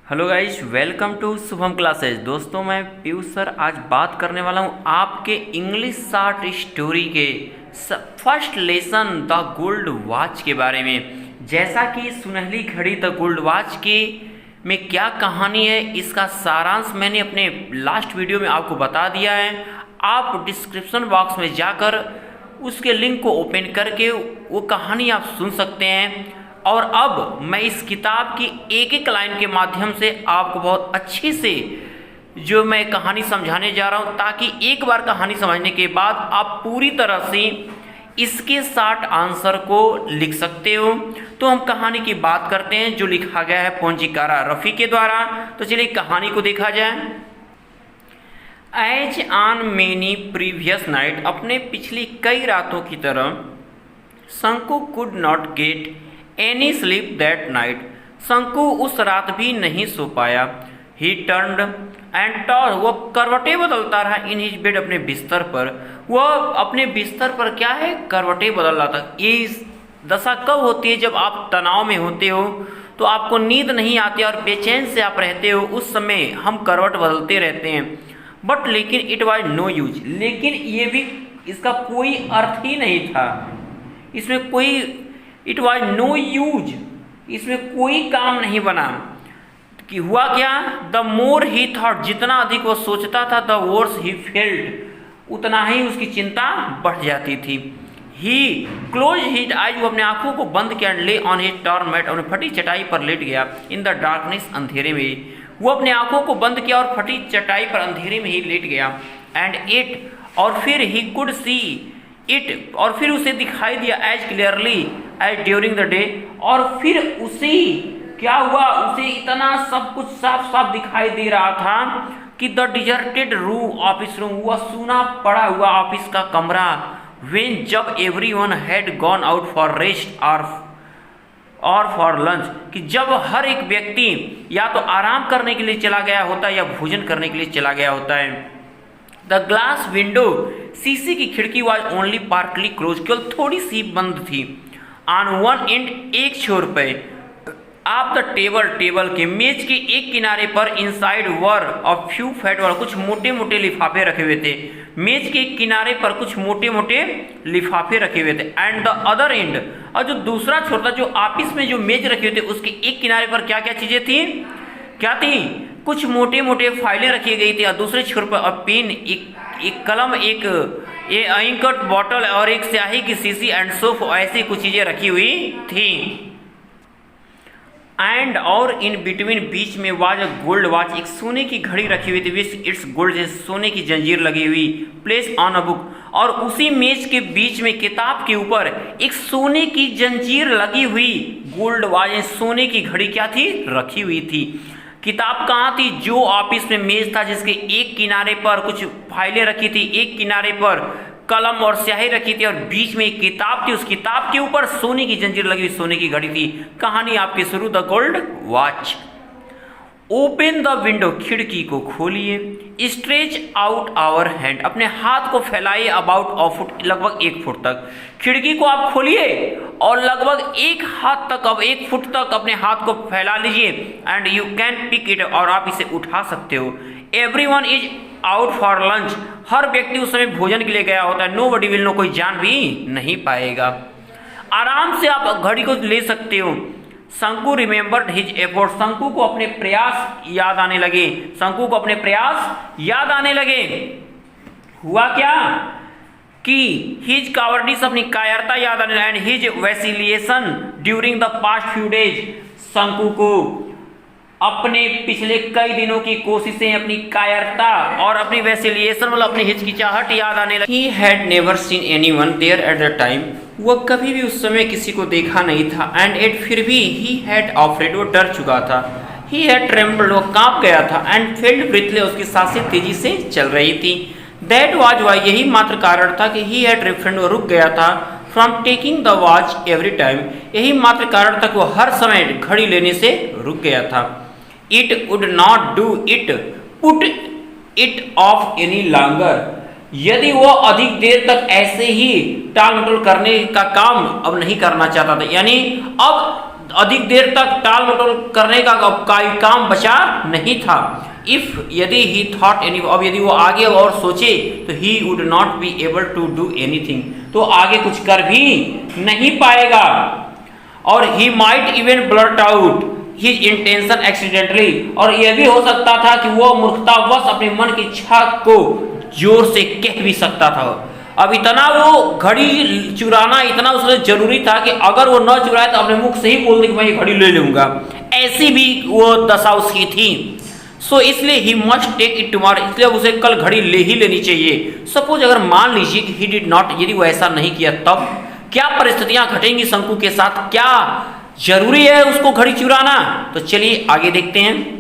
Hello guys, welcome to Shubham classes. दोस्तों, मैं Piyush sir आज बात करने वाला हूँ आपके इंग्लिश शॉर्ट स्टोरी के first lesson the gold watch के बारे में। जैसा कि सुनहली घड़ी द गोल्ड वॉच के में क्या कहानी है, इसका सारांश मैंने अपने लास्ट वीडियो में आपको बता दिया है। आप डिस्क्रिप्शन बॉक्स में जाकर उसके लिंक को ओपन करके वो कहानी आप सुन सकते हैं। और अब मैं इस किताब की एक एक लाइन के माध्यम से आपको बहुत अच्छे से जो मैं कहानी समझाने जा रहा हूं, ताकि एक बार कहानी समझने के बाद आप पूरी तरह से इसके 60 आंसर को लिख सकते हो। तो हम कहानी की बात करते हैं जो लिखा गया है पौंजीकारा रफ़ी के द्वारा। तो चलिए कहानी को देखा जाए। As on many previous night, अपने पिछली कई रातों की तरह, Shanku could not get any sleep that night. Shanku उस रात भी नहीं सो पाया। ही टर्न्ड एंड टॉस, वो करवटें बदलता रहा इन हिज बेड, अपने बिस्तर पर। वह अपने बिस्तर पर क्या है, करवटें बदल रहा था। ये दशा कब होती है, जब आप तनाव में होते हो तो आपको नींद नहीं आती और बेचैन से आप रहते हो, उस समय हम करवट बदलते रहते हैं। बट लेकिन इट वॉज नो यूज, लेकिन ये भी इसका कोई अर्थ ही नहीं था, इसमें कोई इट वॉज नो यूज, इसमें कोई काम नहीं बना। कि हुआ क्या, द मोर ही थॉट, जितना अधिक वो सोचता था, द वर्स ही फेल्ट, उतना ही उसकी चिंता बढ़ जाती थी। ही क्लोज हिज आइज, वो अपने आंखों को बंद किया, ले ऑन हिज टॉर्न मैट, अपने फटी चटाई पर लेट गया। इन द डार्कनेस, अंधेरे में वो अपने आंखों को बंद किया और फटी चटाई पर अंधेरे में ही लेट गया। एंड इट, और फिर ही कुड सी इट, और फिर उसे दिखाई दिया, as clearly as during the day, और फिर उसे क्या हुआ, उसे इतना सब कुछ साफ साफ दिखाई दे रहा था कि the deserted room, office room, वह सूना पड़ा हुआ ऑफिस का कमरा, व्हेन, जब everyone had gone out for rest और फॉर लंच, कि जब हर एक व्यक्ति या तो आराम करने के लिए चला गया होता है या भोजन करने के लिए चला गया होता है। द ग्लास विंडो, शीशे की खिड़की वॉज ओनली पार्टली क्लोज, केवल थोड़ी सी बंद थी। ऑन वन एंड, एक छोर पे, आप द टेबल, टेबल के मेज के एक किनारे पर, inside were a few fat were, कुछ मोटे मोटे लिफाफे रखे हुए थे। मेज के किनारे पर कुछ मोटे मोटे लिफाफे रखे हुए थे। एंड द अदर एंड, और जो दूसरा छोर था, जो ऑफिस में जो मेज रखे हुए थे, उसके एक किनारे पर क्या क्या चीजें थी, क्या थी, कुछ मोटे मोटे फाइलें रखी गई थी। और दूसरे छोर पर पेन, एक कलम, एक इंकट बॉटल और एक स्याही की शीशी एंड सोफ, ऐसी कुछ चीजें रखी हुई थी। एंड, और इन बिटवीन, बीच में, वाज अ गोल्ड वॉच, एक सोने की घड़ी रखी हुई थी, विथ इट्स गोल्ड, सोने की जंजीर लगी हुई, प्लेस ऑन अ बुक, और उसी मेज के बीच में किताब के ऊपर एक सोने की जंजीर लगी हुई गोल्ड वॉच, सोने की घड़ी क्या थी, रखी हुई थी। किताब कहाँ थी, जो ऑफिस में मेज था, जिसके एक किनारे पर कुछ फाइलें रखी थी, एक किनारे पर कलम और स्याही रखी थी, और बीच में एक किताब थी, उस किताब के ऊपर सोने की जंजीर लगी हुई सोने की घड़ी थी। कहानी आपकी शुरू, the gold watch. Open the window, खिड़की को खोलिए। स्ट्रेच आउट आवर हैंड, अपने हाथ को फैलाइए, अबाउट अ फुट, लगभग 1 फुट तक। खिड़की को आप खोलिए और लगभग 1 हाथ तक, अब 1 फुट तक अपने हाथ को फैला लीजिए। And you can pick it, और आप इसे उठा सकते हो। Everyone is out for lunch, हर व्यक्ति उस समय भोजन के लिए गया होता है। नो बडी विल नो, कोई जान भी नहीं पाएगा। आराम से आप घड़ी को ले सकते हो। शंकु रिमेंबर्ड हिज एफर्ट, शंकु को अपने प्रयास याद आने लगे, शंकु को अपने प्रयास याद आने लगे। हुआ क्या कि हिज कावर्डिस, अपनी कायरता याद आने लगी, and his vacillation during the past few days, Shanku को अपने पिछले कई दिनों की कोशिशें, अपनी कायरता और अपनी वैसिलिएशन, मतलब अपनी हिचकिचाहट याद आने लगी। He had never seen anyone there at the time, वह कभी भी उस समय किसी को देखा नहीं था। And yet, फिर भी, he had afraid, वो डर चुका था। He had trembled, वो कांप गया था। And felt breathless, उसकी सांसें तेजी से चल रही थी। That was why, यही मात्र कारण था कि he had refrained, वो रुक गया था। From taking the watch every time, यही मात्र कारण था कि वो हर समय घड़ी लेने से रुक गया था। It would not do it, put it off any longer, यदि वो अधिक देर तक ऐसे ही टाल मटोल करने का काम अब नहीं करना चाहता था, यानी अब अधिक देर तक टाल मटोल करने का काम बचा नहीं था। इफ यदि ही थॉट एनी, अब यदि वो आगे और सोचे तो he would not be able to do anything, तो आगे कुछ कर भी नहीं पाएगा। और he might even blurt out his intention accidentally, और यह भी हो सकता था कि वो मूर्खतावश अपने मन की इच्छा को जोर से कह भी सकता था। अब इतना वो घड़ी चुराना इतना उसके जरूरी था कि अगर वो न चुराए तो अपने मुख से ही बोल दे कि मैं ये घड़ी ले लूंगा, ऐसी भी वो दशा उसकी थी। सो इसलिए he must take it tomorrow, इसलिए उसे कल घड़ी ले ही लेनी चाहिए। सपोज अगर मान लीजिए कि ही डिड नॉट, यदि वो ऐसा नहीं किया तब क्या परिस्थितियां घटेंगी शंकु के साथ, क्या जरूरी है उसको घड़ी चुराना? तो चलिए आगे देखते हैं।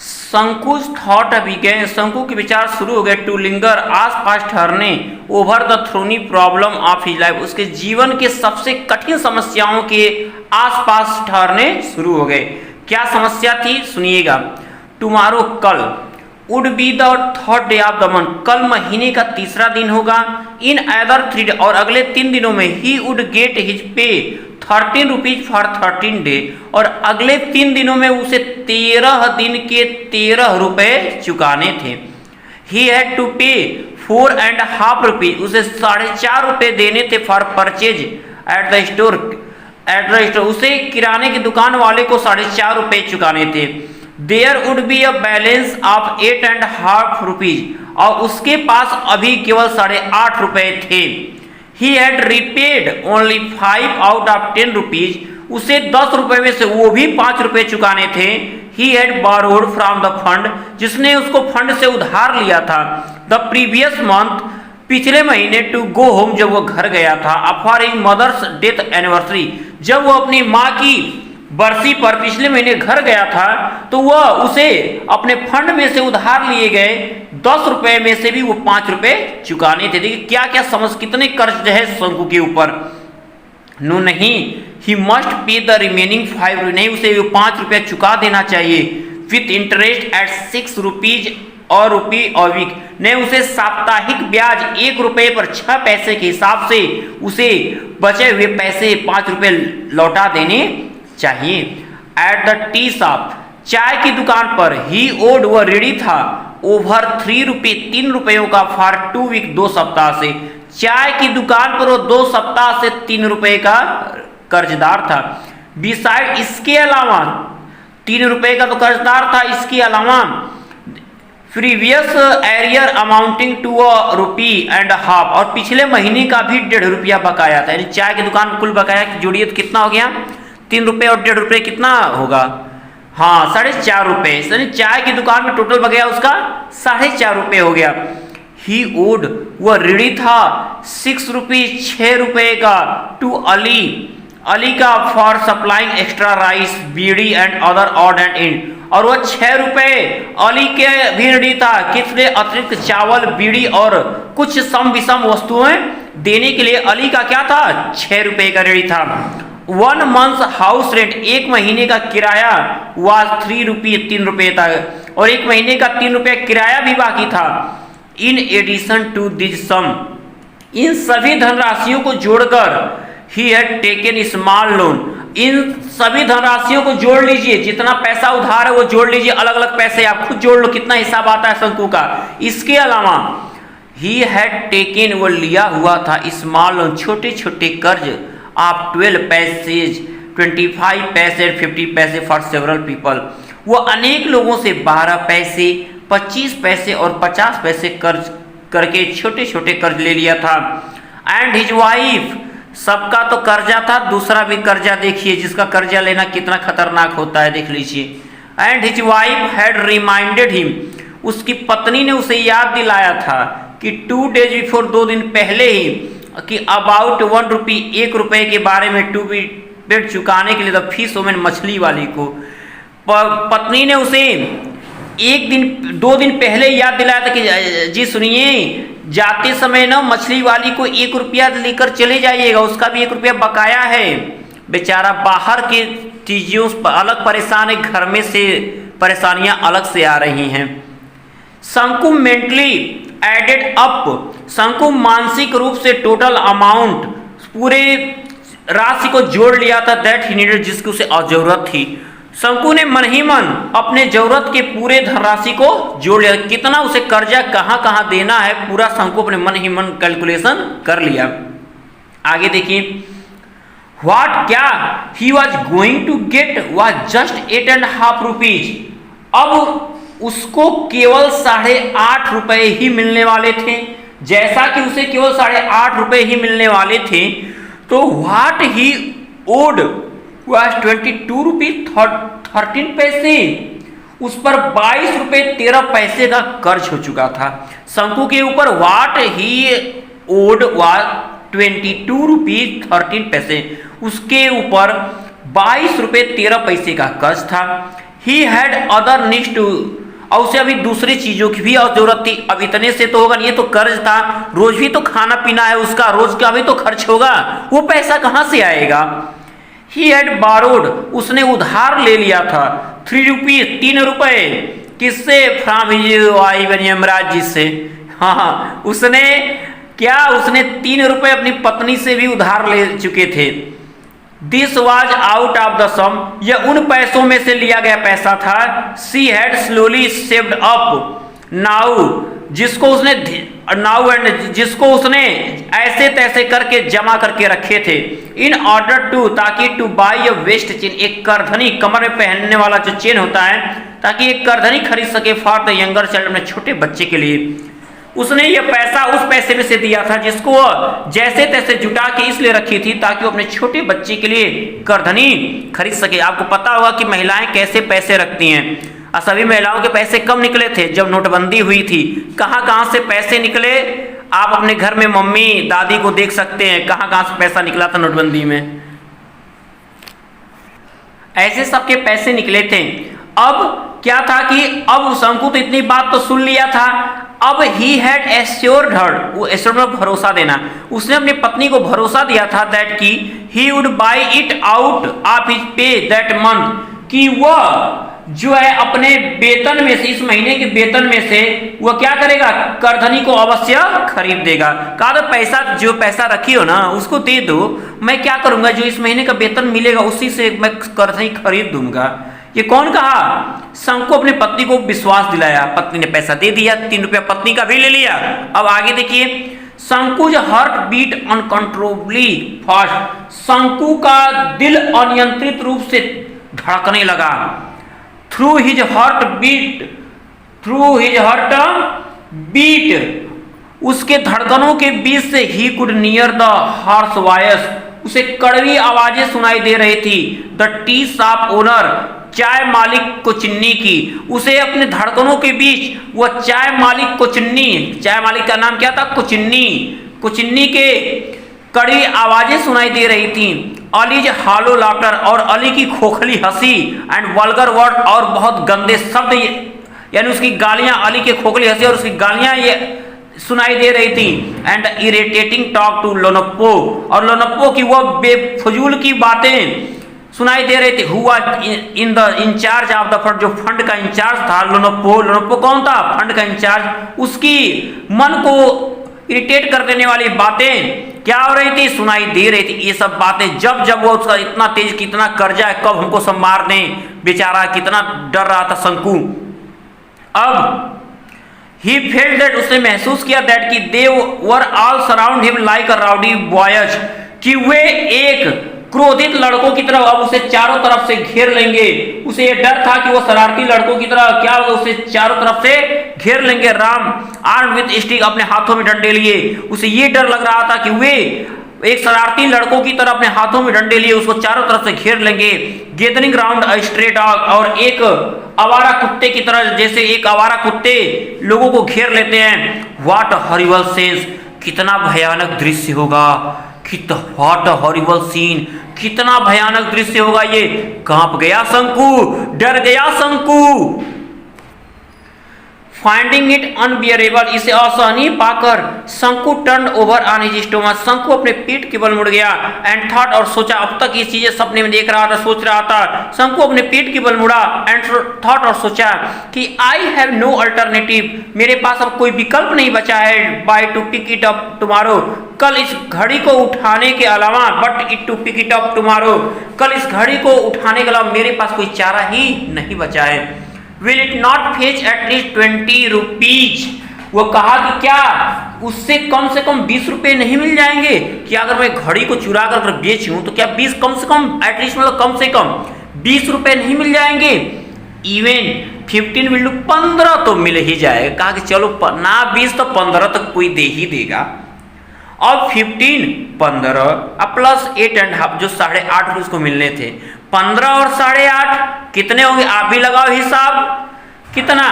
शंकु's थॉट बिगेन, शंकु के विचार शुरू हो गए टू लिंगर, आसपास ठहरने, over the thorny problem of his life, उसके जीवन के सबसे कठिन समस्याओं के आसपास ठहरने शुरू हो गए। क्या समस्या थी सुनिएगा। टुमारो कल, would be the third day of the month, कल महीने का तीसरा दिन होगा। इन अदर 3 डे, और अगले 3 दिनों में he would get his pay 13 rupees for 13 day, और अगले 3 दिनों में उसे 13 दिन के 13 रुपए चुकाने थे। ही हैड टू पे 4.5 रुपीज, उसे 4.5 रुपए देने थे for purchase at the store, उसे किराने की दुकान वाले को 4.5 रुपए चुकाने थे। There would be a balance of 8.5 rupees, और उसके पास अभी केवल 8.5 रुपए थे। He had repaid only 5 out of 10 rupees, उसे 10 रुपए में से वो भी 5 रुपए चुकाने थे। He had borrowed from the fund, जिसने उसको फंड से उधार लिया था। द प्रीवियस मंथ, पिछले महीने, टू गो होम, जब वो घर गया था। For his mother's death anniversary, जब वो अपनी माँ की बरसी पर पिछले महीने घर गया था तो वह उसे अपने फंड में से उधार लिए गए 10 रुपए में से भी वो 5 रुपए चुकाने थे। देखिए क्या क्या समझ, कितने कर्ज है शंकु के ऊपर। नो नहीं, he must pay the remaining 5 rupees, नहीं उसे 5 रुपया चुका देना चाहिए विथ इंटरेस्ट एट 6 रुपीज और रुपी और वीक, ने उसे साप्ताहिक ब्याज 1 रुपए पर 6 पैसे के हिसाब से उसे बचे हुए पैसे 5 रुपए लौटा देने चाहिए। एट द टी शॉप, चाय की दुकान पर, ही ओड, वह रेडी था, ओवर 3 रुपये, 3 रुपयों का फॉर 2 वीक, 2 सप्ताह से। चाय की दुकान पर वो 2 सप्ताह से 3 रुपए का कर्जदार था। बिसाइड, इसके अलावा 3 रुपए का तो कर्जदार था, इसके अलावा previous arrear amounting to a rupee and half, और पिछले महीने का भी 1.5 रुपया बकाया था। यानी चाय की दुकान कुल बकाया जोड़िए तो कितना हो गया? 3 रुपये और 1.5 रुपये कितना होगा? हाँ 4.5 रुपये। यानी चाय की दुकान में टोटल बकाया उसका 4.5 रुपये हो गया। ही ओड, वह ऋणी था 6 रुपीज, 6 रुपये का टू अली, अली का for supplying extra rice, bidi and other odd and and, और वह 6 रुपए अली के भी ऋणी था, किसने? अतिरिक्त चावल, बीड़ी और कुछ सम विषम वस्तुएं देने के लिए अली का क्या था? 6 रुपए का ऋणी था। 1 मंथ हाउस रेंट, 1 महीने का किराया वाज 3 रुपये, 3 रुपये था, और 1 महीने का 3 रुपये किराया भी बाकी था। In addition to this sum, इन सभी धनराशियों को जोड़कर ही हैड टेकन स्मॉल लोन, इन सभी धनराशियों को जोड़ लीजिए, जितना पैसा उधार है वो जोड़ लीजिए, अलग अलग पैसे आप खुद जोड़ लो कितना हिसाब आता है शंकु का। इसके अलावा ही हैड टेकन, वो लिया हुआ था स्मॉल लोन, छोटे छोटे कर्ज आप 12 पैसे, 25 पैसे, 50 पैसे फॉर सेवरल पीपल, वो अनेक लोगों से 12 पैसे, 25 पैसे और 50 पैसे कर्ज करके छोटे छोटे कर्ज ले लिया था। एंड हिज वाइफ, सबका तो कर्जा था, दूसरा भी कर्जा देखिए जिसका कर्जा लेना कितना खतरनाक होता है, देख लीजिए। And his wife had reminded him, उसकी पत्नी ने उसे याद दिलाया था कि 2 डेज बिफोर, 2 दिन पहले ही, कि अबाउट 1 रुपी, 1 रुपए के बारे में, टू बी पेड, चुकाने के लिए द फिश वुमन, मछली वाली को। पत्नी ने उसे 2 दिन पहले याद दिलाया था कि जी सुनिए, जाते समय ना मछली वाली को 1 रुपया लेकर चले जाइएगा, उसका भी 1 रुपया बकाया है। बेचारा बाहर के चीजों पर अलग परेशान है, घर में से परेशानियां अलग से आ रही हैं। शंकु मेंटली एडेड अप, शंकु मानसिक रूप से टोटल अमाउंट, पूरे राशि को जोड़ लिया था दैट ही नीडेड, जिसकी उसे जरूरत थी। शंकु ने मन ही मन अपने जरूरत के पूरे धनराशि को जोड़ लिया। कितना उसे कर्जा कहाँ कहाँ देना है पूरा शंकु अपने मन ही मन कैलकुलेशन कर लिया। आगे देखिए, व्हाट क्या he was going to get was just 8.5 rupees. अब उसको केवल 8.5 रुपए ही मिलने वाले थे। जैसा कि उसे केवल 8.5 रुपए ही मिलने वाले थे, तो what he owed was 22 rupees 13 पैसे। उस पर 22 रुपए 13 पैसे का कर्ज हो चुका था। शंकु के ऊपर what he owed was 22 rupees 13 पैसे, उसके ऊपर 22 रुपए 13 पैसे का कर्ज था। He had other needs too, और उसे अभी दूसरी चीजों की भी जरूरत थी। अब इतने से तो होगा, ये तो कर्ज था, रोज भी तो खाना पीना है उसका, रोज का भी तो खर्च होगा, वो पैसा कहां से आएगा। ही हैड बारोड, उसने उधार ले लिया था 3 रुपीज 3 रुपए, किससे, फ्रॉम यमराज जी से। हाँ, उसने क्या, उसने 3 रुपए अपनी पत्नी से भी उधार ले चुके थे। This was out of the sum, यह उन पैसों में से लिया गया पैसा था। She had slowly saved up now, जिसको उसने नाउ एंड जिसको उसने ऐसे तैसे करके जमा करके रखे थे। इन ऑर्डर टू, ताकि to buy a waist chain, एक करधनी, कमर में पहनने वाला जो चेन होता है, ताकि एक करधनी खरीद सके फॉर द यंगर चाइल्ड, अपने छोटे बच्चे के लिए। उसने ये पैसा उस पैसे में से दिया था जिसको जैसे तैसे जुटा के इसलिए रखी थी ताकि वो अपने छोटे बच्चे के लिए करधनी खरीद सके। आपको पता होगा कि महिलाएं कैसे पैसे रखती हैं, और सभी महिलाओं के पैसे कम निकले थे जब नोटबंदी हुई थी। कहाँ कहाँ से पैसे निकले, आप अपने घर में मम्मी दादी को देख सकते हैं, कहाँ कहाँ से पैसा निकला था नोटबंदी में। ऐसे सबके पैसे निकले थे। अब क्या था कि अब शंकु तो इतनी बात तो सुन लिया था, अब ही हैड एश्योर्ड हर, वो एश्योर्ड में भरोसा देना, उसने अपनी पत्नी को भरोसा दिया था दैट की he would buy it out of his pay that month, कि वह जो है अपने वेतन में से, इस महीने के वेतन में से वह क्या करेगा, करधनी को अवश्य खरीद देगा। कहा तो पैसा, जो पैसा रखी हो ना उसको दे दो, मैं क्या करूंगा, जो इस महीने का वेतन मिलेगा उसी से मैं करधनी खरीद दूंगा। ये कौन कहा, शंकु अपनी पत्नी को विश्वास दिलाया। पत्नी ने पैसा दे दिया, 3 रुपया पत्नी का भी ले लिया। अब आगे देखिए, शंकुज हार्ट बीट अनकंट्रोलेबली फास्ट, शंकु का दिल अनियंत्रित रूप से धड़कने लगा। थ्रू हिज हार्ट बीट, उसके धड़कनों के बीच से he could near the harsh voice, उसे कड़वी आवाजें सुनाई दे रही थी। द टी शॉप ओनर, चाय मालिक को चिन्नी की, उसे अपने धड़कनों के बीच वह चाय मालिक को चिन्नी, चाय मालिक का नाम क्या था, कुचिन्नी के कड़ी आवाजें सुनाई दे रही थी। अलीज हालो लाफ्टर, और अली की खोखली हंसी, एंड वल्गर वर्ड, और बहुत गंदे शब्द, यानी उसकी गालियां, अली के खोखली हंसी और उसकी गालियां ये सुनाई दे रही थी। एंड इरिटेटिंग टॉक टू लोनप्पो, और लोनप्पो की वह बेफजूल की बातें सुनाई दे रही थी। हुआ in the in charge of the fund, जो फंड का इंचार्ज था लोनप्पो कौन था, फंड का इंचार्ज, उसकी मन को इरिटेट कर देने वाली बातें क्या हो रही थी, सुनाई दे रही थी। ये सब बातें जब जब वो उसका इतना तेज, कितना कर्जा है, कब हमको सब मार दें, बेचारा कितना डर रहा था शंकु। अब ही फेल्ट दैट, उसने महसूस किया दैट कि they were all surround him like a rowdy boys, कि वे एक क्रोधित लड़कों की तरह अब उसे चारों तरफ से घेर लेंगे। उसे यह डर था कि वो शरारती लड़कों की तरह क्या होगा, उसे चारों तरफ से घेर लेंगे। राम आर्म विथ स्टिक, अपने हाथों में डंडे लिए, उसे ये डर लग रहा था कि वे एक शरारती लड़कों की तरह अपने हाथों में डंडे लिए उसको चारों तरफ से घेर लेंगे। गैदरिंग राउंड अ स्ट्रे डॉग, और एक आवारा कुत्ते की तरह, जैसे एक आवारा कुत्ते लोगों को घेर लेते हैं। व्हाट हॉरिबल सेंस, कितना भयानक दृश्य होगा, व्हाट हॉरिबल सीन, कितना भयानक दृश्य होगा ये। कांप गया शंकु, डर गया शंकु। फाइंडिंग इट अनबियरेबल, इसे असहनीय पाकर शंकु turn over on his stomach, शंकु अपने पीठ के बल मुड़ गया। एंड थॉट, और सोचा, अब तक ये चीजें सपने में देख रहा था, सोच रहा था। शंकु अपने पीठ के बल मुड़ा एंड थॉट, और सोचा कि आई हैव नो अल्टरनेटिव, मेरे पास अब कोई विकल्प नहीं बचा है। By to pick it up tomorrow, कल इस घड़ी को उठाने के अलावा, but it to pick it up tomorrow, कल इस घड़ी को उठाने के अलावा मेरे पास कोई चारा ही नहीं बचा है। Will it not fetch at least 20 rupees? वो कहा कि क्या उससे कम से कम 20 रुपए नहीं मिल जाएंगे? कि अगर मैं घड़ी को चुरा कर बेचूं तो क्या 20 कम से कम, एटलीस्ट मतलब कम से कम 20 रुपए नहीं मिल जाएंगे? इवन 15 will do, 15 तो मिल ही जाएगा। कहा कि चलो ना 20 तो 15 तक कोई दे ही देगा। अब 15 15 प्लस 8.5 जो 8.5 उसको मिलने थे, 15 और 8.5 कितने होंगे? आप भी लगाओ हिसाब, कितना?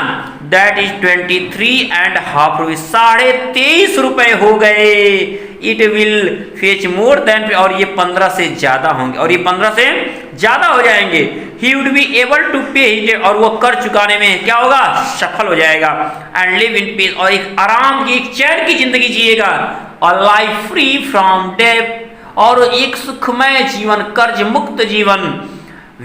दैट इज 23.5 रुपीज, 23.5 रुपए हो गए। It will fetch more than, और ये 15 से ज्यादा होंगे, और ये 15 से ज्यादा हो जाएंगे। He would be able to pay, और वो कर चुकाने में क्या होगा? सफल हो जाएगा। एंड लिव इन पीस, और एक आराम की, एक चैन की जिंदगी जिएगा। A life free from debt, और एक सुखमय जीवन, कर्ज मुक्त जीवन।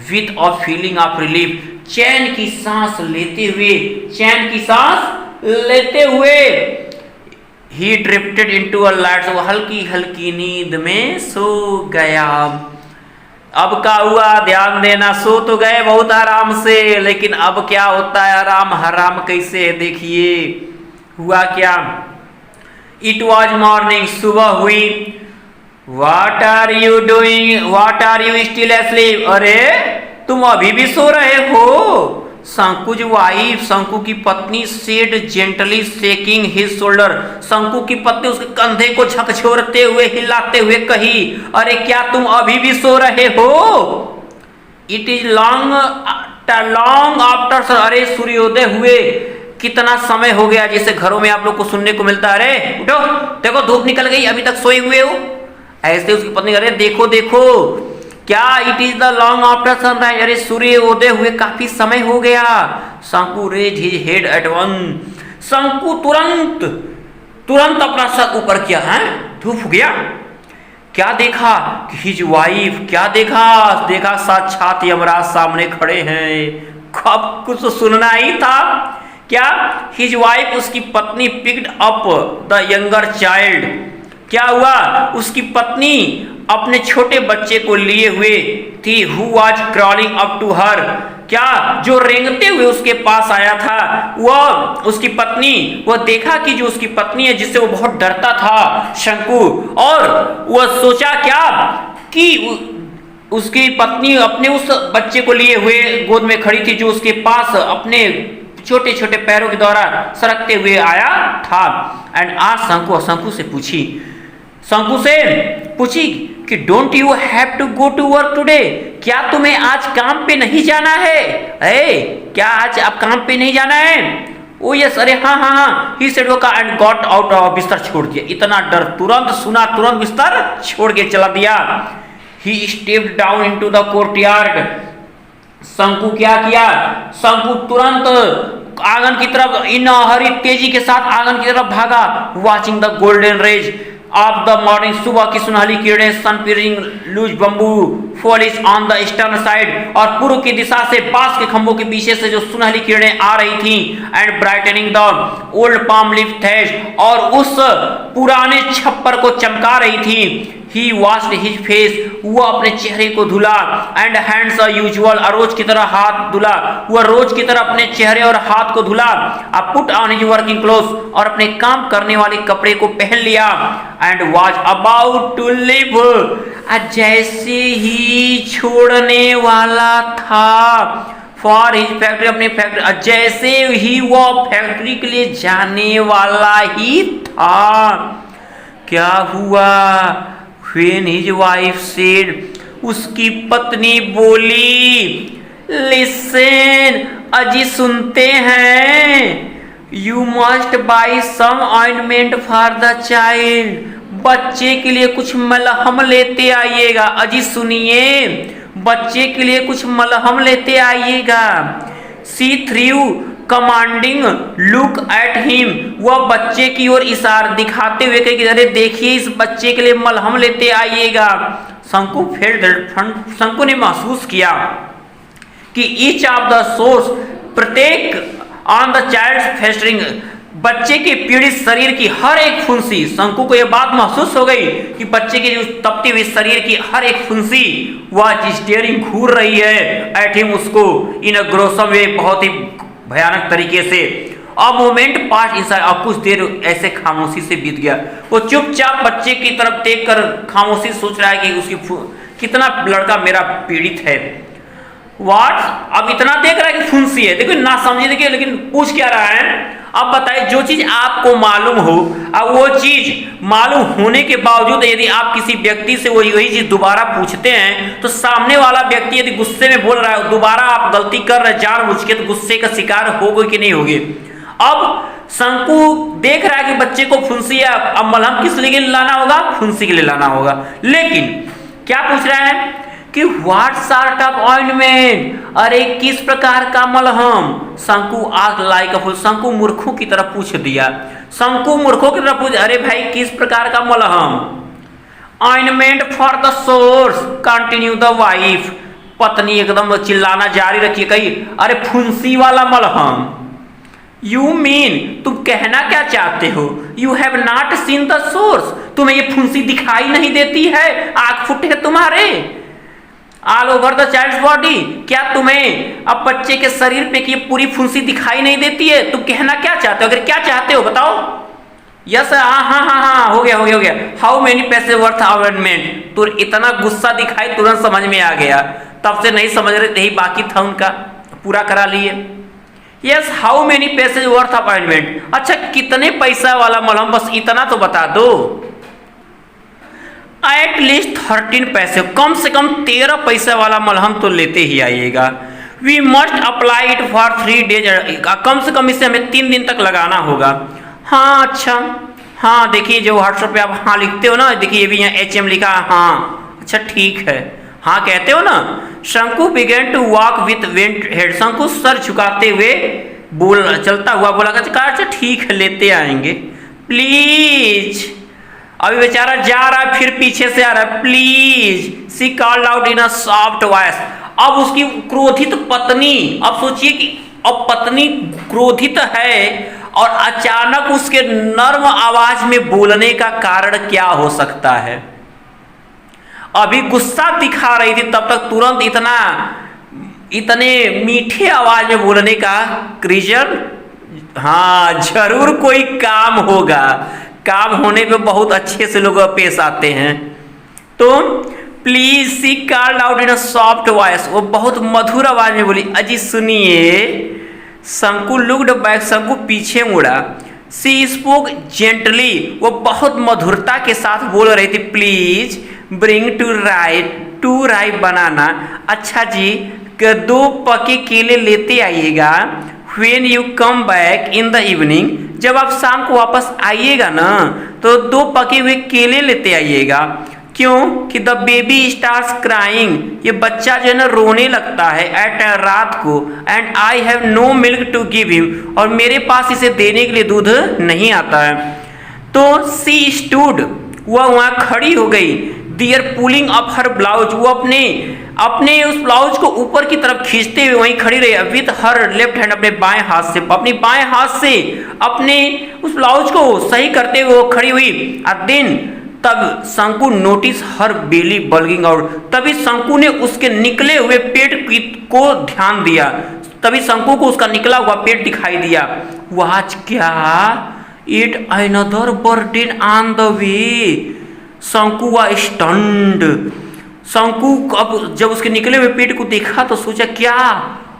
With a feeling of relief, चैन की सांस लेते हुए, चैन की सांस लेते हुए। He drifted into a light, वो हल्की हल्की नींद में सो गया। अब क्या हुआ? ध्यान देना, सो तो गए बहुत आराम से, लेकिन अब क्या होता है? आराम हराम कैसे? देखिए हुआ क्या। इट वॉज मॉर्निंग, सुबह हुई। What are you doing? What are you still asleep? अरे तुम अभी भी सो रहे हो? शंकुज वाइफ, शंकु की पत्नी, said gently shaking his shoulder, शंकु की पत्नी उसके कंधे को झकझोरते हुए, हिलाते हुए कही, अरे क्या तुम अभी भी सो रहे हो? इट इज लॉन्ग आफ्टर, अरे सूर्योदय हुए कितना समय हो गया, जैसे घरों में आप लोग को सुनने को मिलता है, अरे उठो देखो धूप निकल गई, अभी तक सोए हुए हो। ऐसे उसकी पत्नी, अरे देखो देखो क्या, it is the long after sunrise, अरे सूर्य उदय हुए काफी समय हो गया। Shanku raise his head at once, Shanku तुरंत अपना सर ऊपर किया, है धूप हो गया। क्या देखा? हिज वाइफ, क्या देखा साक्षात यमराज सामने खड़े हैं। कब कुछ सुनना ही था क्या? हिज वाइफ, उसकी पत्नी, picked up the younger child, क्या हुआ? उसकी पत्नी अपने छोटे बच्चे को लिए हुए थी। Who was crawling up to her, क्या जो रेंगते हुए उसके पास आया था, वह उसकी पत्नी, वह देखा कि जो उसकी पत्नी है जिससे वो बहुत डरता था शंकु, और वह सोचा क्या कि उसकी पत्नी अपने उस बच्चे को लिए हुए गोद में खड़ी थी जो उसके पास अपने छोटे छोटे पैरों के द्वारा सरकते हुए आया था। एंड आज शंकु से पूछी कि don't you have to go to work today, क्या तुम्हें आज काम पे नहीं जाना है? क्या आज आप काम पे नहीं जाना है? ओ यस, अरे हाँ, ही सेड, वो का एंड गॉट आउट ऑफ, बिस्तर छोड़ दिया। इतना डर, तुरंत सुना, तुरंत बिस्तर छोड़ के चला दिया। ही stepped down into the courtyard, शंकु क्या किया? शंकु तुरंत आंगन की तरफ, इन हरी तेजी के साथ आंगन की तरफ भागा। Watching the golden rays of the morning, सुबह की सुनहली किरणें, sun peering loose bamboo foliage on the eastern side, और पूर्व की दिशा से बांस के खंभों के पीछे से जो सुनहली किरणें आ रही थी। And brightening the old palm leaf thatch, और उस पुराने छप्पर को चमका रही थी। He washed his face, वो अपने चेहरे को धुला। एंड हैंड्स यूजुअल, रोज की तरह हाथ धुला, वह रोज की तरह अपने चेहरे और हाथ को धुला। Put on his working clothes, और अपने काम करने वाले कपड़े को पहन लिया। And was about to leave, जैसे ही छोड़ने वाला था, फॉर हिज फैक्ट्री, अपनी फैक्ट्री, जैसे ही वो फैक्ट्री के लिए जाने वाला ही था, क्या हुआ? When his wife said, उसकी पत्नी बोली, Listen, अजी सुनते हैं, You must buy some ointment for the child, बच्चे के लिए कुछ मलहम लेते आइएगा। अजी सुनिए, बच्चे के लिए कुछ मलहम लेते आइएगा। She threw commanding look at him, वह बच्चे की ओर इशारा दिखाते हुए कहे कि अरे देखिए इस बच्चे के लिए मलहम लेते आइएगा। शंकु ने महसूस किया कि ईच ऑफ द सोर्स, प्रत्येक ऑन द चाइल्ड फेस्टरिंग, बच्चे के पीड़ित शरीर की हर एक फुंसी, शंकु को यह बात महसूस हो गई कि बच्चे की तपती हुई शरीर की हर एक फुंसी वह स्टीयरिंग घूर रही है एट हिम, उसको इन अ ग्रोसम वे, बहुत ही भयानक तरीके से। अ मोमेंट पास इंसान, अब कुछ देर ऐसे खामोशी से बीत गया। वो चुपचाप बच्चे की तरफ देख कर खामोशी सोच रहा है कि उसकी कितना लड़का मेरा पीड़ित है। वाट, अब इतना देख रहा है कि फुंसी है, देखो ना समझे, देखिए लेकिन पूछ क्या रहा है। अब बताइए, जो चीज आपको मालूम हो, अब वो चीज मालूम होने के बावजूद यदि आप किसी व्यक्ति से वही चीज दोबारा पूछते हैं तो सामने वाला व्यक्ति यदि गुस्से में बोल रहा है, दोबारा आप गलती कर रहे जानबूझ के, तो गुस्से का शिकार होगे कि नहीं होगे। अब शंकु देख रहा है कि बच्चे को फुंसी है, अब मलहम किस लिए लाना होगा, फुंसी के लिए लाना होगा। लेकिन क्या पूछ रहा है कि व्हाट सॉर्ट ऑफ ऑइंटमेंट, अरे किस प्रकार का मलहम। शंकु आग लाइक अ फूल, शंकु मूर्खों की तरफ पूछ दिया, शंकु मूर्खों की तरफ पूछ, अरे भाई किस प्रकार का मलहम। Ointment for the source, continue the wife, पत्नी एकदम चिल्लाना जारी रखी, कही अरे फुंसी वाला मलहम। यू मीन, तुम कहना क्या चाहते हो, you have not seen the source, तुम्हें ये फुंसी दिखाई नहीं देती है, आंख फुटे है तुम्हारे, all over the child's body, क्या तुम्हें अब बच्चे के शरीर पे की पूरी फुंसी दिखाई नहीं देती है। तुम कहना क्या चाहते हो, अगर क्या चाहते हो बताओ। यस, हाँ, हो गया। हाउ मेनी पैसे वर्थ ऑइंटमेंट, तो इतना गुस्सा दिखाई तुरंत समझ में आ गया, तब से नहीं समझ रहे थे, बाकी था उनका, पूरा करा लिए। यस, हाउ मेनी पैसे वर्थ ऑफ ऑइंटमेंट, अच्छा कितने पैसा वाला मलहम, बस इतना तो बता दो। एट लीस्ट 13 पैसे, कम से कम 13 पैसे वाला मलहम तो लेते ही आइएगा। We must apply it for 3 days, कम से कम इसे हमें 3 दिन तक लगाना होगा। हाँ अच्छा, हाँ देखिए जो व्हाट्सएप पे आप हाँ लिखते हो ना, देखिए ये भी यहाँ HM लिखा, हाँ अच्छा ठीक है, हाँ कहते हो ना। Shanku began to walk with bent head, Shanku सर झुकाते हुए चलता हुआ बोला, अच्छा ठीक है लेते आएंगे प्लीज। अभी बेचारा जा रहा है, फिर पीछे से आ रहा है, please she called out in a soft voice. अब उसकी क्रोधित पत्नी, अब सोचिए कि अब पत्नी क्रोधित है और अचानक उसके नर्म आवाज में बोलने का कारण क्या हो सकता है। अभी गुस्सा दिखा रही थी, तब तक तुरंत इतने मीठे आवाज में बोलने का रीजन, हाँ जरूर कोई काम होगा, काम होने पे बहुत अच्छे से लोग पेश आते हैं। तो please she called out in a soft voice, वो बहुत मधुर आवाज में बोली, अजी सुनिए। शंकु लुक्ड बैक, शंकु पीछे मुड़ा। सी स्पोक जेंटली, वो बहुत मधुरता के साथ बोल रही थी, प्लीज ब्रिंग टू राइट बनाना, अच्छा जी 2 पके केले लेते आइएगा। When you come back in the evening, जब आप शाम को वापस आइएगा ना तो 2 पके हुए केले लेते आइएगा। क्यों कि द बेबी स्टार्स क्राइंग, ये बच्चा जो है ना रोने लगता है एट रात को, and I have no milk to give him, और मेरे पास इसे देने के लिए दूध नहीं आता है। तो सी स्टूड, वह वहाँ खड़ी हो गई। दियर पुलिंग अप हर ब्लाउज, वो अपने उस ब्लाउज को ऊपर की तरफ खींचते हुए वहीं खड़ी रही। विथ हर लेफ्ट हैंड, अपने बाएं हाथ से, अपने उस ब्लाउज को सही करते हुए वो खड़ी हुई। देन तब शंकु नोटिस हर बेली बल्गिंग आउट, तभी शंकु ने उसके निकले हुए पेट को ध्यान दिया, तभी शंकु को उसका निकला हुआ पेट दिखाई दिया। वाच क्या, it another burden on the way, शंकु वा स्टंड। शंकु अब जब उसके निकले हुए पेट को देखा तो सोचा क्या,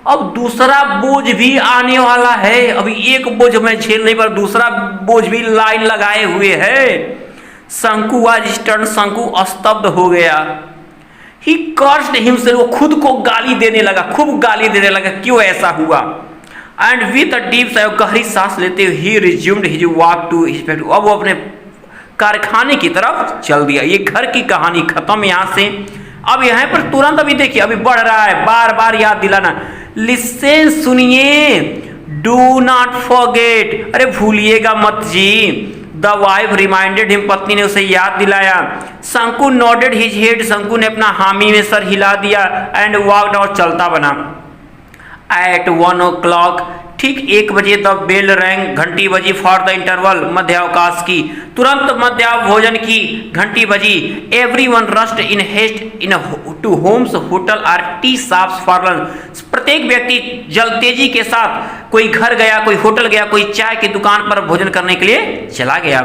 अब दूसरा बोझ भी आने वाला है, अभी एक बोझ मैं झेल नहीं पा, दूसरा बोझ भी लाइन लगाए हुए है। शंकु वाज स्टंड, शंकु स्तब्ध हो गया। ही कर्स्ड हिमसेल्फ, वो खुद को गाली देने लगा, खूब गाली देने लगा, क्यों ऐसा हुआ। And with a deep sigh, गहरी सांस लेते हुए he resumed his walk to his factory, अब वो अपने कारखाने की तरफ चल दिया। ये घर की कहानी खत्म यहाँ से। अब यहाँ पर तुरंत अभी देखिए, अभी बढ़ रहा है, बार बार याद दिलाना। लिसन, सुनिए, डू नॉट फॉरगेट, अरे भूलिएगा मत जी। द वाइफ रिमाइंडेड हिम, पत्नी ने उसे याद दिलाया। शंकु नॉडेड हिज हेड, शंकु ने अपना हामी में सर हिला दिया। एंड वॉकड, और चलता बना। एट 1 o'clock, ठीक 1 बजे द बेल रैंग, घंटी बजी फॉर द इंटरवल, मध्यावकाश की। तुरंत मध्याह्न भोजन की घंटी बजी। Everyone rushed in haste into homes, hotel और टी शॉप्स फॉर लंच, प्रत्येक व्यक्ति जल्दतेजी के साथ कोई घर गया, कोई होटल गया, कोई चाय की दुकान पर भोजन करने के लिए चला गया।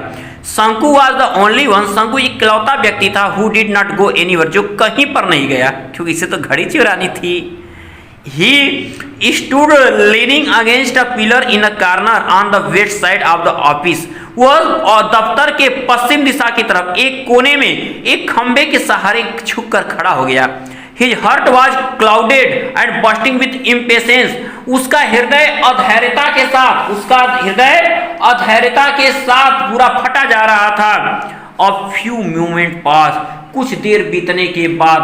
शंकु वॉज द ओनली वन, शंकु इकलौता व्यक्ति था who did not go anywhere, जो कहीं पर नहीं गया, क्योंकि इसे तो घड़ी चुरानी थी। He stood leaning against a pillar in a corner on the west side of the office. वह दफ्तर के पश्चिम दिशा की तरफ एक कोने में एक खंबे के सहारे झुककर खड़ा हो गया। His heart was clouded and bursting with impatience. उसका हृदय अधैर्यता के साथ पूरा फटा जा रहा था। A few moments passed. कुछ देर बीतने के बाद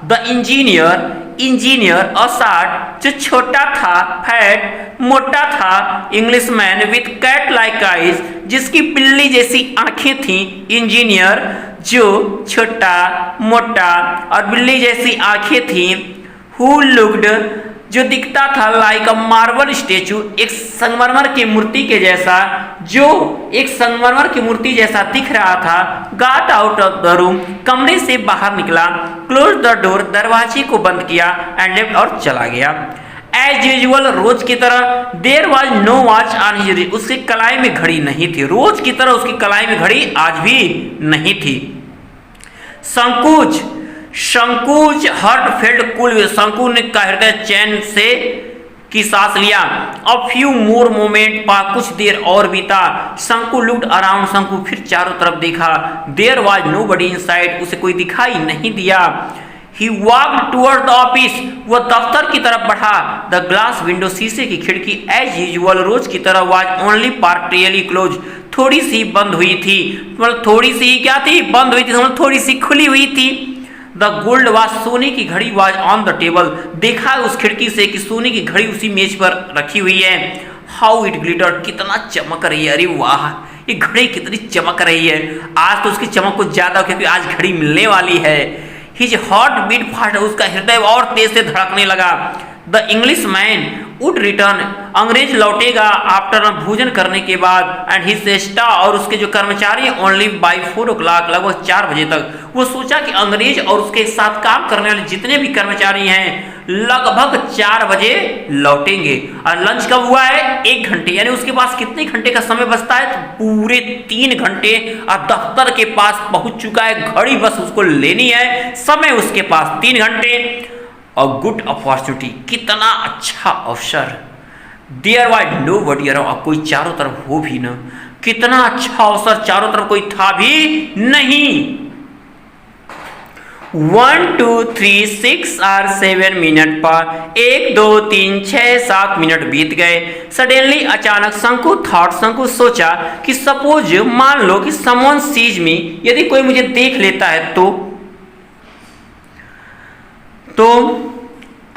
द इंजीनियर असाड, जो छोटा था, फैट, मोटा था, Englishman with cat like eyes, जिसकी बिल्ली जैसी आंखें थीं, इंजीनियर जो छोटा, मोटा और बिल्ली जैसी आंखें थीं, हु लुक्ड, जो दिखता था, लाइक अ मार्बल स्टेचू, एक संगमरमर की मूर्ति के जैसा, जो एक संगमरमर की मूर्ति जैसा दिख रहा था। Got out of the room, कमरे से बाहर निकला। क्लोज द डोर, दरवाजे को बंद किया। एंड लेफ्ट, और चला गया। एज यूजुअल, रोज की तरह। There was no watch on his wrist, उसकी कलाई में घड़ी नहीं थी। रोज की तरह उसकी कलाई में घड़ी आज भी नहीं थी। संकोच हर्ट फेल्ड कूल, शंकु ने का हृदय चैन से की सांस लिया। अ फ्यू मोर मोमेंट पा, कुछ देर और बीता। शंकु लुक्ड अराउंड, शंकु फिर चारों तरफ देखा। देयर वाज नोबडी इनसाइड, उसे कोई दिखाई नहीं दिया। ही वॉक्ड टुवर्ड द ऑफिस, वह दफ्तर की तरफ बढ़ा। द ग्लास विंडो, शीशे की खिड़की, एज यूजुअल, रोज की तरह, वाज ओनली पार्टियली क्लोज, थोड़ी सी बंद हुई थी। मतलब थोड़ी सी क्या थी? बंद हुई थी, मतलब थोड़ी सी खुली हुई थी। द गोल्ड वाज, सोने की घड़ी, वाज ऑन द टेबल, देखा उस खिड़की से कि सोने की घड़ी उसी मेज पर रखी हुई है। हाउ इट ग्लिटर्ड, कितना चमक रही है, अरे वाह, ये घड़ी कितनी चमक रही है। आज तो उसकी चमक कुछ ज्यादा, क्योंकि आज घड़ी मिलने वाली है। हिज हार्ट बीट फास्ट, उसका हृदय और तेज से धड़कने लगा। The English man would return, अंग्रेज लौटेगा आफ्टर, भोजन करने के बाद। एंड हिज स्टाफ, और उसके जो कर्मचारी ओनली बाय 4 o'clock, लगभग 4 बजे तक। वो सोचा कि अंग्रेज और उसके साथ काम करने वाले जितने भी कर्मचारी हैं लगभग 4 बजे लौटेंगे। और लंच कब हुआ है? 1 घंटे, यानी उसके पास कितने घंटे का समय बचता है? तो पूरे 3 घंटे। और दफ्तर के पास पहुंच चुका है, घड़ी बस उसको लेनी है, समय उसके पास 3 घंटे। अ गुड अपॉर्चुनिटी, कितना अच्छा अवसर। देयर वाज नोबडी अराउंड, कोई चारों तरफ हो भी ना। कितना अच्छा अवसर, चारों तरफ कोई था भी नहीं। 1 2 3 6 और 7 मिनट पर 1 2 3 6 7 मिनट बीत गए। सडनली, अचानक, शंकु सोचा कि सपोज, मान लो कि समवन सीज मी, यदि कोई मुझे देख लेता है तो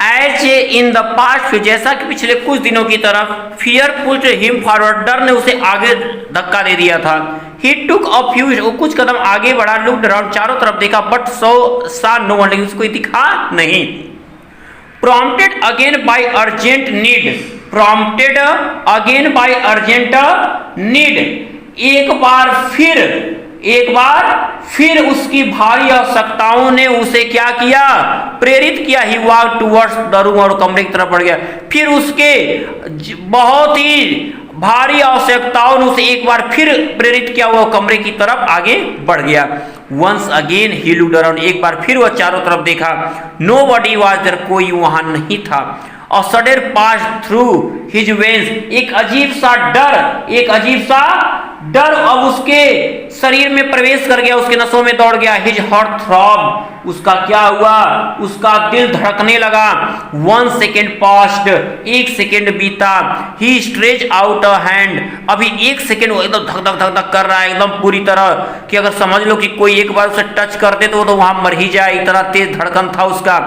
एज इन द पास्ट, जैसा कि पिछले कुछ दिनों की तरफ, फियर पुश्ड हिम फॉरवर्ड, डर ने उसे आगे धक्का दे दिया था। ही टुक अ फ्यू, वो कुछ कदम आगे बढ़ा। लुक्ड अराउंड, चारों तरफ देखा, बट सा नो वन, लेकिन कोई दिखा नहीं। Prompted again by urgent need, एक बार फिर उसकी भारी आवश्यकताओं ने उसे क्या किया? प्रेरित किया। ही वॉक टुवर्ड्स द रूम, और कमरे की तरफ बढ़ गया। फिर उसके बहुत ही भारी आवश्यकताओं ने उसे एक बार फिर प्रेरित किया, वो कमरे की तरफ आगे बढ़ गया। Once again he looked around, एक बार फिर वह चारों तरफ देखा। नोबडी वाज देयर, कोई वहां नहीं था। और sudden pass through his veins, एक अजीब सा डर अब उसके शरीर में प्रवेश कर गया, उसके नसों में दौड़ गया। हिज हार्ट थ्रॉब, उसका क्या हुआ? उसका दिल धड़कने लगा। 1 सेकेंड पास्ट, 1 सेकेंड बीता। ही स्ट्रेच आउट अ हैंड, अभी 1 सेकेंड वो एकदम धक धक धक धक कर रहा है, एकदम पूरी तरह कि अगर समझ लो कि कोई एक बार उसे टच कर दे तो वो तो वहां मर ही जाए, इतना तेज धड़कन था उसका।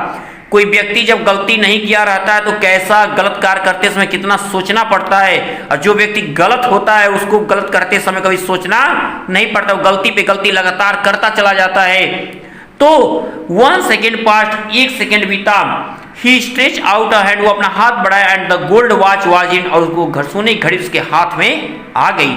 कोई व्यक्ति जब गलती नहीं किया रहता है तो कैसा गलत कार्य करते समय कितना सोचना पड़ता है, और जो व्यक्ति गलत होता है उसको गलत करते समय कभी सोचना नहीं पड़ता, वो गलती पे गलती लगातार करता चला जाता है। तो 1 सेकेंड पास्ट, 1 सेकेंड बीता। ही स्ट्रेच आउट अ हैंड, वो अपना हाथ बढ़ाया, and the gold watch was in, और उसको सोने की घड़ी उसके हाथ में आ गई।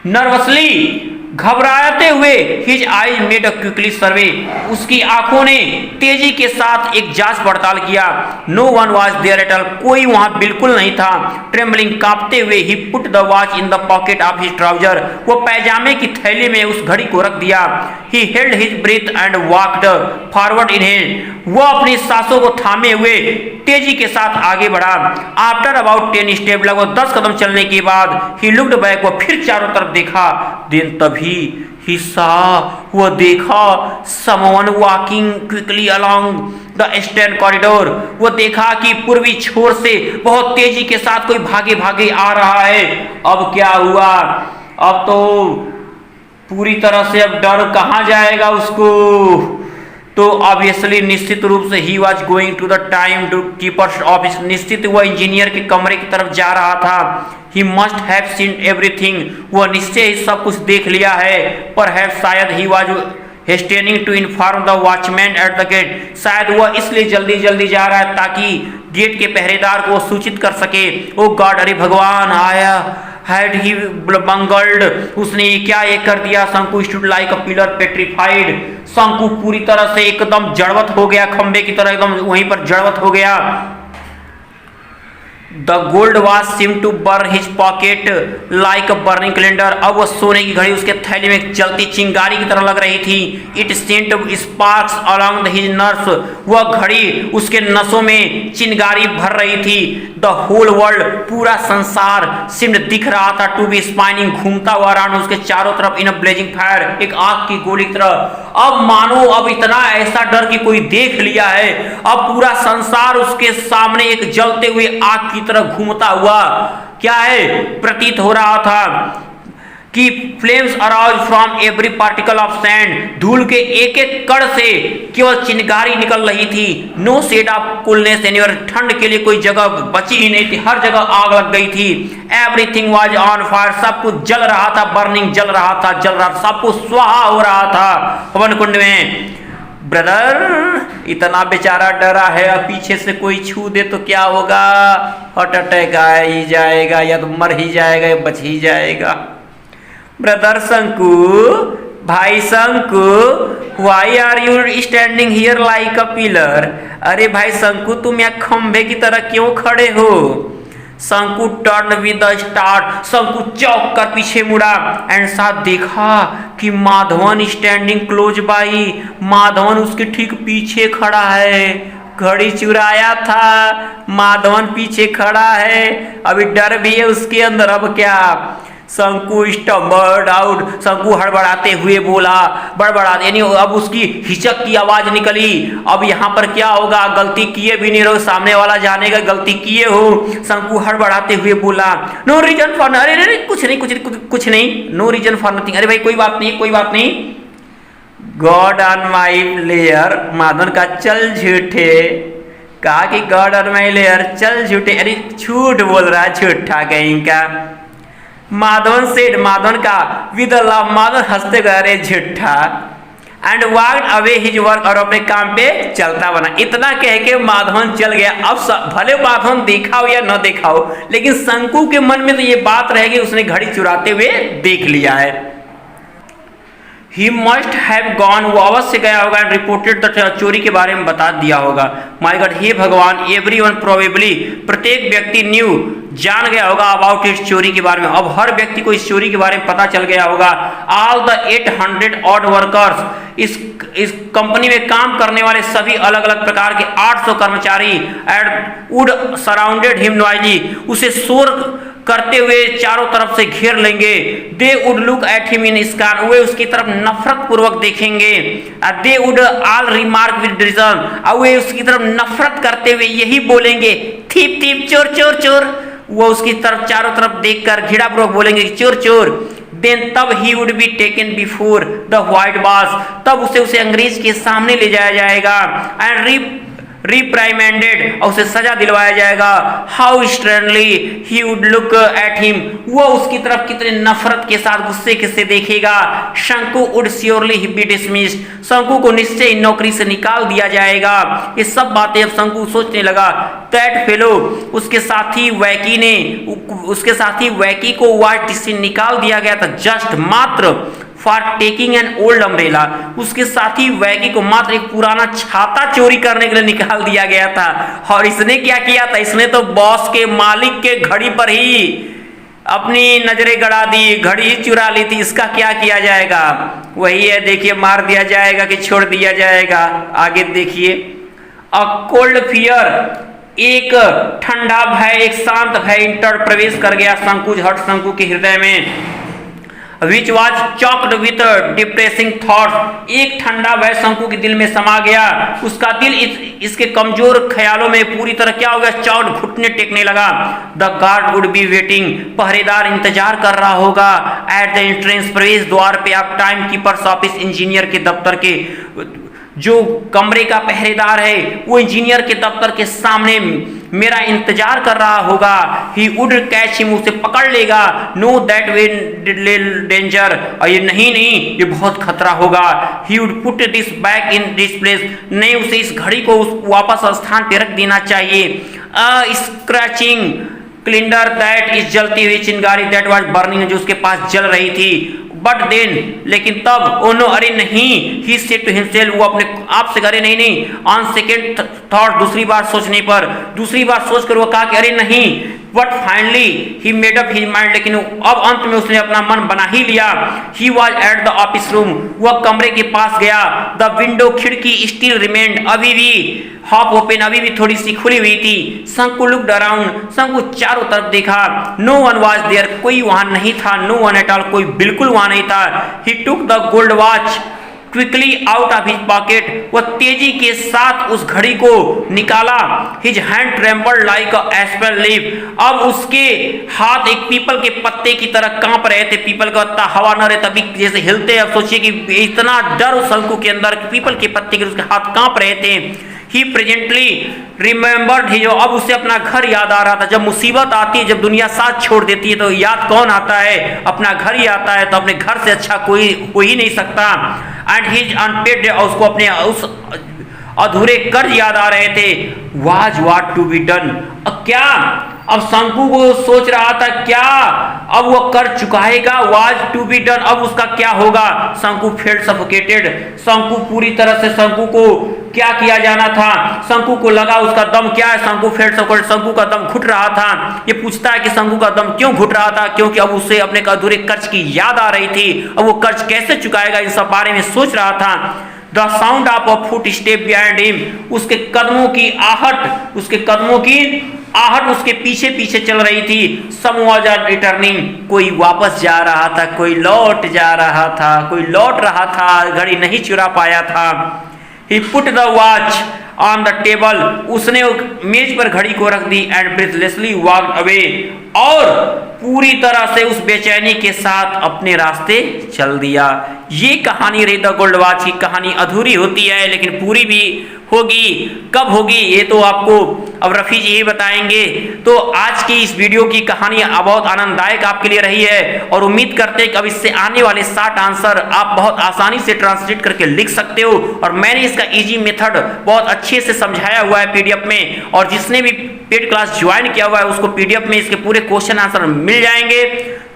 नर्वसली, घबराते हुए, his eyes made a quickly survey, उसकी आंखों ने तेजी के साथ एक जांच पड़ताल किया। No one was there at all, कोई वहां बिल्कुल नहीं था। ट्रेम्बलिंग, कांपते हुए, he put the watch in the pocket of his trouser, वो पैजामे की थैली में उस घड़ी को रख दिया। He held his breath and walked forward in his, वो अपनी सांसों को थामे हुए तेजी के साथ आगे बढ़ा। आफ्टर अबाउट 10 स्टेप, लगभग 10 कदम चलने के बाद, ही लुक्ड बैक, वो फिर चारों तरफ देखा। देन तभी ही saw, वो देखा, someone walking quickly along the eastern corridor, वो देखा कि पूर्वी छोर से बहुत तेजी के साथ कोई भागे भागे आ रहा है। अब क्या हुआ, अब तो पूरी तरह से अब डर कहाँ जाएगा उसको। तो ऑब्वियसली निश्चित रूप से he was going to the time to keepers office, निश्चित वह इंजीनियर के कमरे की तरफ जा रहा था। He must have seen everything, वह निश्चय ही सब कुछ देख लिया है। पर है शायद he was hastening to inform the watchman at the gate, शायद वह इसलिए जल्दी जल्दी जा रहा है ताकि गेट के पहरेदार को सूचित कर सके। ओ गॉड, अरे भगवान, आया हैड ही बंगल्ड, उसने क्या ये कर दिया। शंकु stood like a pillar petrified, शंकु पूरी तरह से एकदम जड़वत हो गया, खंबे की तरह एकदम वहीं पर जड़वत हो गया। The gold watch seem to burn his pocket like a burning calendar, अब वो सोने की घड़ी उसके थैली में चलती चिंगारी की तरह लग रही थी। It sent sparks along his nerves, वह घड़ी उसके नसों में चिंगारी भर रही थी। द होल वर्ल्ड, पूरा संसार, सिम्ड दिख रहा था टू बी स्पाइनिंग, घूमता हुआ अराउंड उसके चारों तरफ इन अ ब्लेजिंग फायर, एक आग की गोली की तरह। अब मानो अब इतना ऐसा डर कि कोई देख लिया है, अब पूरा संसार उसके सामने एक जलते हुए आग की तरह घूमता हुआ क्या है प्रतीत हो रहा था कि flames arouse from every particle of sand, धूल के एक एक कण से केवल चिंगारी निकल रही थी। No shade of coolness anywhere, ठंड के लिए कोई जगह बची ही नहीं थी, हर जगह आग लग गई थी। एवरीथिंग वाज ऑन फायर, सब कुछ जल रहा था, बर्निंग, जल रहा था, सब कुछ स्वाहा हो रहा था हवन कुंड में। ब्रदर, इतना बेचारा डरा है, अब पीछे से कोई छू दे तो क्या होगा, हार्ट अटैक आ ही जाएगा, या तो मर ही जाएगा या बच ही जाएगा। ब्रदर शंकु, भाई Shanku, why are you standing here like a pillar, अरे भाई शंकु, तुम यहाँ खंभे की तरह क्यों खड़े हो। शंकु टर्न विद द स्टार्ट, शंकु चौंक कर पीछे मुड़ा, एंड साथ देखा कि Madhavan standing close by, Madhavan उसके ठीक पीछे खड़ा है। घड़ी चुराया था, माधवन पीछे खड़ा है, अभी डर भी है उसके अंदर। अब क्या, शंकु स्टम्बल्ड आउट, शंकु हड़बड़ाते हुए बोला, बड़बड़ाते यानी अब उसकी हिचक की आवाज निकली। अब यहाँ पर क्या होगा, गलती किए भी नहीं रहो, सामने वाला जानेगा गलती किए हो। शंकु हड़बड़ाते हुए बोला, नो रीजन फॉर, अरे कुछ नहीं, नो रीजन फॉर नथिंग, अरे भाई कोई बात नहीं। God on my layer, Madhavan का चल झूठे, कहा कि गॉड ऑन माई लेयर, चल झूठे, अरे झूठ बोल रहा है, झूठा कहीं का। माधवन सेड, माधवन का विद लव, माधवन हंसते गए, अरे झूठा। And walked away his work, और अपने काम पे चलता बना। इतना कह के माधवन चल गया। अब भले माधवन देखा हो या न देखा हो, लेकिन शंकु के मन में तो ये बात रहेगी, उसने घड़ी चुराते हुए देख लिया है। He must have gone, वो अवश्य गया होगा, एंड रिपोर्टेड द चोरी के बारे में बता दिया होगा। माय गॉड, हे भगवान, एवरीवन प्रोबेबली, प्रत्येक व्यक्ति न्यू, जान गया होगा अबाउट इस चोरी के बारे में। अब हर व्यक्ति को इस चोरी के बारे में पता चल गया होगा। ऑल द 800 ऑड वर्कर्स, इस कंपनी में काम करने वाले सभी अलग अलग प्रकार के 800 कर्मचारी, and would surrounded him noisily, उसे शोर करते हुए चारों तरफ से घेर लेंगे। They would look at him in scorn, वे उसकी तरफ नफरत पूर्वक देखेंगे। They would all remark with reason, वे उसकी तरफ नफरत करते हुए यही बोलेंगे, थीप थीप, चोर चोर चोर। वो उसकी तरफ चारों तरफ देखकर घृणापूर्वक बोलेंगे चोर चोर। देन तब ही would be taken before the white boss, तब उसे अंग्रेज के सामने ले जाया जाएगा। एंड रिप्राइमेंडेड, और उसे सजा दिलवाया जाएगा। How sternly he would look at him, वो उसकी तरफ कितने नफरत के साथ गुस्से से देखेगा। शंकु वुड श्योरली बी डिसमिस्ड, शंकु को निश्चय नौकरी से निकाल दिया जाएगा। ये सब बातें अब शंकु सोचने लगा। दैट फेलो, उसके साथी वैकी को वाट से निकाल दिया गया था जस्ट मात्र for taking an old umbrella, उसके साथी वैगी को मात्र एक पुराना छाता चोरी करने के लिए निकाल दिया गया था। और इसने क्या किया था, इसने तो बॉस के मालिक के घड़ी पर ही अपनी नजरें गड़ा दी, घड़ी ही चुरा ली थी। इसका क्या किया जाएगा, वही है, देखिए, मार दिया जाएगा कि छोड़ दिया जाएगा। आगे देखिए, अ कोल्ड फियर, एक ठंडा भय, एक शांत भय इंटर प्रवेश कर गया शंकु के हृदय में। Which was choked with depressing thoughts, एक ठंडा भय शंकु के दिल में समा गया। उसका दिल इसके कमजोर ख्यालों में पूरी तरह क्या हो गया, चौड़ घुटने टेकने लगा। The guard would be waiting, पहरेदार इंतजार कर रहा होगा। एट द एंट्रेंस, प्रवेश द्वार पे। आप टाइम कीपर्स ऑफिस, इंजीनियर के दफ्तर के जो कमरे का पहरेदार है वो इंजीनियर के दफ्तर के सामने मेरा इंतजार कर रहा होगा। ही वुड कैच हिम, उसे पकड़ लेगा। नो दैट वे डेंजर, और ये नहीं, ये बहुत खतरा होगा। He would put this back in this place, नहीं, उसे इस घड़ी को वापस स्थान पे रख देना चाहिए। स्क्रैचिंग क्लिंडर, दैट इज जलती हुई चिंगारी, दैट वाज बर्निंग, जो उसके पास जल रही थी। बट देन, लेकिन तब, ओ नो, अरे नहीं, ही सेड टू हिमसेल्फ, वो अपने आप से, अरे नहीं, ऑन सेकेंड थॉट, दूसरी बार सोचकर वो कहा कि अरे नहीं। But finally he made up his mind, लेकिन अब अंत में उसने अपना मन बना ही लिया। He was at the office room, वह कमरे के पास गया। द विंडो, खिड़की, स्टिल रिमेंड, अभी भी हाफ ओपन, अभी भी थोड़ी सी खुली हुई थी। शंकु लुक्ड अराउंड, शंकु चारों तरफ देखा। नो वन वॉज देयर, कोई वहां नहीं था। नो वन एट ऑल, कोई बिल्कुल वहां नहीं था। He took the gold watch quickly out of his pocket, वह तेजी के साथ उस घड़ी को निकाला। His hand trembled like a aspen leaf, अब उसके हाथ एक पीपल के पत्ते की तरह कांप रहे थे। पीपल का पत्ता हवा न रहे तभी जैसे हिलते। अब सोचिए कि इतना डर उस शंकु के अंदर, पीपल के पत्ते के उसके हाथ कांप रहे थे। ही प्रेजेंटली रिमेंबर्ड हिज, अब उसे अपना घर याद आ रहा था। जब मुसीबत आती है, जब दुनिया साथ छोड़ देती है, तो याद कौन आता है, अपना घर ही आता है। तो अपने घर से अच्छा कोई हो ही नहीं सकता। एंड हिज अनपेड, उसको अपने उस अधूरे कर्ज याद आ रहे थे। Was what to be done, क्या अब शंकु को सोच रहा था, क्या अब वो कर चुकाएगा। वाज टू बी डन, अब उसका क्या होगा। शंकु फेल्ट सफोकेटेड, शंकु पूरी तरह से, शंकु को क्या किया जाना था। शंकु को लगा उसका दम क्या है, शंकु फेल्ट सफोकेटेड, शंकु का दम घुट रहा था। ये पूछता है कि शंकु का दम क्यों घुट रहा था, क्योंकि अब उसे अपने अधूरे कर्ज की याद आ रही थी। अब वो कर्ज कैसे चुकाएगा, इन सब बारे में सोच रहा था। The sound of a foot step behind him, उसके कदमों की आहट उसके पीछे पीछे चल रही थी। सम वाज रिटर्निंग, कोई वापस जा रहा था, कोई लौट रहा था, घड़ी नहीं चुरा पाया था। He put the watch on the table, उसने मेज पर घड़ी को रख दी। एंड ब्रीथलेसली वॉक्ड अवे, और पूरी तरह से उस बेचैनी के साथ अपने रास्ते चल दिया। ये कहानी रही द गोल्ड वॉच की। कहानी अधूरी होती है लेकिन पूरी भी होगी। कब होगी ये तो आपको अब रफ़ी जी ही बताएंगे। तो आज की इस वीडियो की कहानी बहुत आनंददायक आपके लिए रही है, और उम्मीद करते हैं कि अब इससे आने वाले 60 आंसर आप बहुत आसानी से ट्रांसलेट करके लिख सकते हो। और मैंने इसका इजी मेथड बहुत अच्छे से समझाया हुआ है पीडीएफ में, और जिसने भी पेड क्लास ज्वाइन किया हुआ है उसको पीडीएफ में इसके पूरे क्वेश्चन आंसर मिल जाएंगे।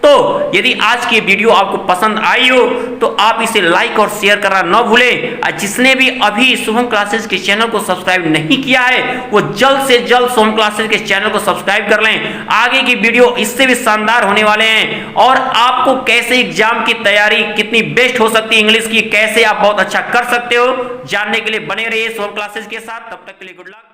तो यदि आज की वीडियो आपको पसंद आई हो तो आप इसे लाइक और शेयर करना न भूलें। और जिसने भी अभी शुभम क्लासेस के चैनल को सब्सक्राइब नहीं किया है वो जल्द से जल्द शुभम क्लासेस के चैनल को सब्सक्राइब कर लें। आगे की वीडियो इससे भी शानदार होने वाले हैं, और आपको कैसे एग्जाम की तैयारी कितनी बेस्ट हो सकती है इंग्लिश की, कैसे आप बहुत अच्छा कर सकते हो, जानने के लिए बने रहिए शुभम क्लासेस के साथ। तब तक के लिए गुड लक।